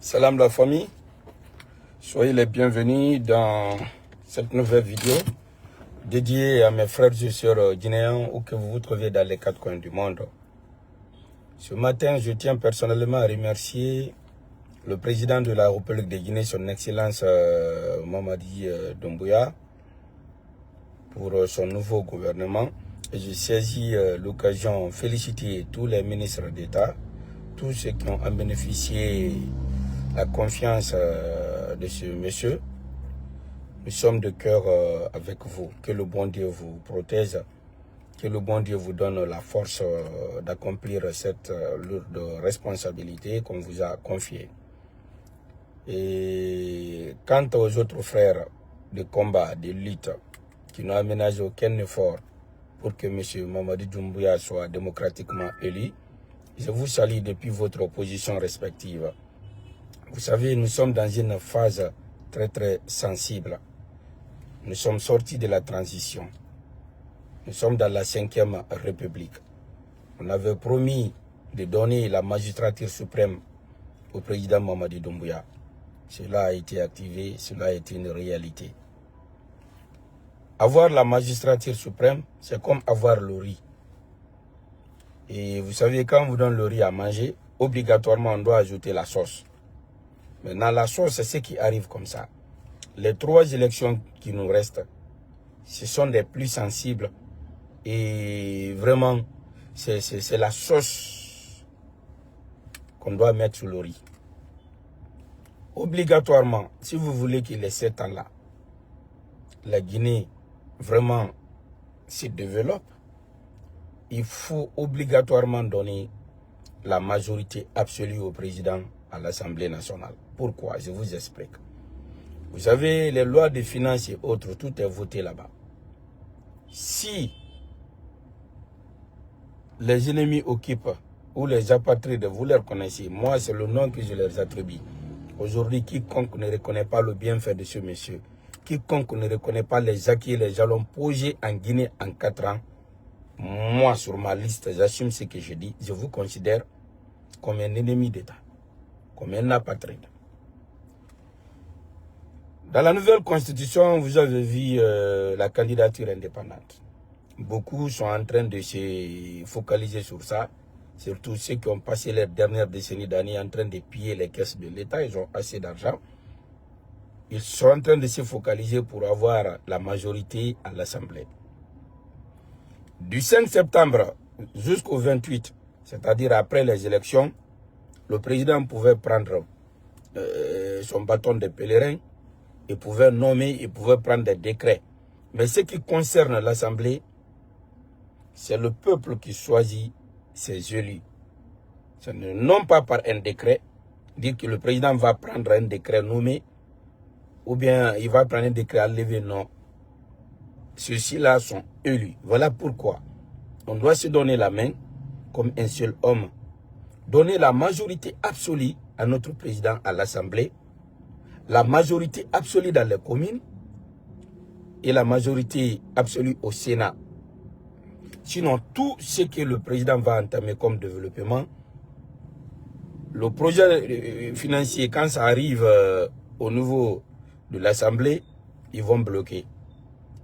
Salam la famille, soyez les bienvenus dans cette nouvelle vidéo dédiée à mes frères et sœurs guinéens où que vous vous trouvez dans les quatre coins du monde. Ce matin, je tiens personnellement à remercier le président de la République de Guinée, son Excellence Mamadi Doumbouya, pour son nouveau gouvernement. Et je saisis l'occasion de féliciter tous les ministres d'État, tous ceux qui ont bénéficié la confiance de ce monsieur. Nous sommes de cœur avec vous. Que le bon Dieu vous protège. Que le bon Dieu vous donne la force d'accomplir cette lourde responsabilité qu'on vous a confiée. Et quant aux autres frères de combat, de lutte, qui n'ont aménagé aucun effort pour que M. Mamadi Doumbouya soit démocratiquement élu, je vous salue depuis votre position respective. Vous savez, nous sommes dans une phase très sensible. Nous sommes sortis de la transition. Nous sommes dans la 5e République. On avait promis de donner la magistrature suprême au président Mamadi Doumbouya. Cela a été activé, cela a été une réalité. Avoir la magistrature suprême, c'est comme avoir le riz. Et vous savez, quand on vous donne le riz à manger, obligatoirement on doit ajouter la sauce. Maintenant, la sauce, c'est ce qui arrive comme ça. Les 3 élections qui nous restent, ce sont les plus sensibles. Et vraiment, c'est la sauce qu'on doit mettre sur le riz. Obligatoirement, si vous voulez que les 7 ans-là, la Guinée vraiment se développe, il faut obligatoirement donner la majorité absolue au président à l'Assemblée nationale. Pourquoi? Je vous explique. Vous savez, les lois de finances et autres, tout est voté là-bas. Si les ennemis occupent ou les apatrides, vous les connaissez, moi c'est le nom que je leur attribue. Aujourd'hui, quiconque ne reconnaît pas le bienfait de ce monsieur, quiconque ne reconnaît pas les acquis et les jalons posés en Guinée en 4 ans, moi sur ma liste, j'assume ce que je dis, je vous considère comme un ennemi d'État, comme un apatride. Dans la nouvelle constitution, vous avez vu la candidature indépendante. Beaucoup sont en train de se focaliser sur ça, surtout ceux qui ont passé les dernières décennies d'années en train de piller les caisses de l'État. Ils ont assez d'argent. Ils sont en train de se focaliser pour avoir la majorité à l'Assemblée. Du 5 septembre jusqu'au 28, c'est-à-dire après les élections, le président pouvait prendre son bâton de pèlerin, il pouvait nommer, il pouvait prendre des décrets. Mais ce qui concerne l'Assemblée, c'est le peuple qui choisit ses élus. Ce n'est non pas par un décret, dire que le président va prendre un décret nommé, ou bien il va prendre un décret à lever, non. Ceux-ci-là sont élus. Voilà pourquoi on doit se donner la main comme un seul homme. Donner la majorité absolue à notre président à l'Assemblée, la majorité absolue dans les communes et la majorité absolue au Sénat. Sinon, tout ce que le président va entamer comme développement, le projet financier, quand ça arrive au niveau de l'Assemblée, ils vont bloquer.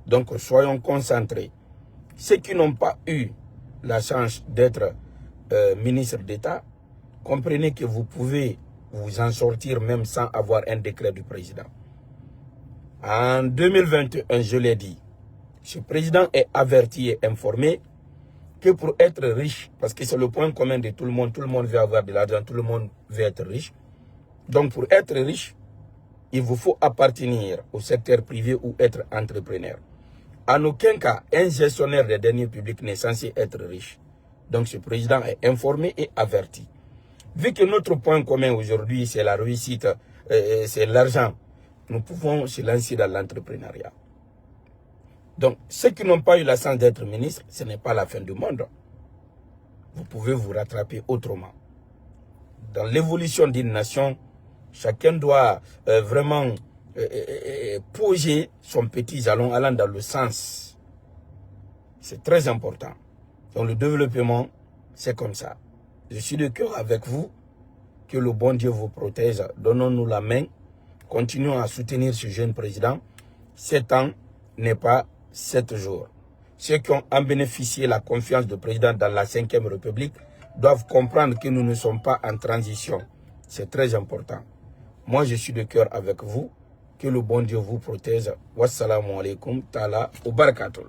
Donc, soyons concentrés. Ceux qui n'ont pas eu la chance d'être ministre d'État, comprenez que vous pouvez vous en sortir même sans avoir un décret du président. En 2021, je l'ai dit, ce président est averti et informé que pour être riche, parce que c'est le point commun de tout le monde veut avoir de l'argent, tout le monde veut être riche. Donc pour être riche, il vous faut appartenir au secteur privé ou être entrepreneur. En aucun cas, un gestionnaire des deniers publics n'est censé être riche. Donc ce président est informé et averti. Vu que notre point commun aujourd'hui, c'est la réussite, c'est l'argent, nous pouvons se lancer dans l'entrepreneuriat. Donc, ceux qui n'ont pas eu la chance d'être ministre, ce n'est pas la fin du monde. Vous pouvez vous rattraper autrement. Dans l'évolution d'une nation, chacun doit vraiment poser son petit jalon allant dans le sens. C'est très important. Donc, le développement, c'est comme ça. Je suis de cœur avec vous. Que le bon Dieu vous protège. Donnons-nous la main. Continuons à soutenir ce jeune président. 7 ans n'est pas 7 jours. Ceux qui ont en bénéficié la confiance du président dans la 5e République doivent comprendre que nous ne sommes pas en transition. C'est très important. Moi, je suis de cœur avec vous. Que le bon Dieu vous protège. Wassalamu alaikum ta'ala wa barakatuh.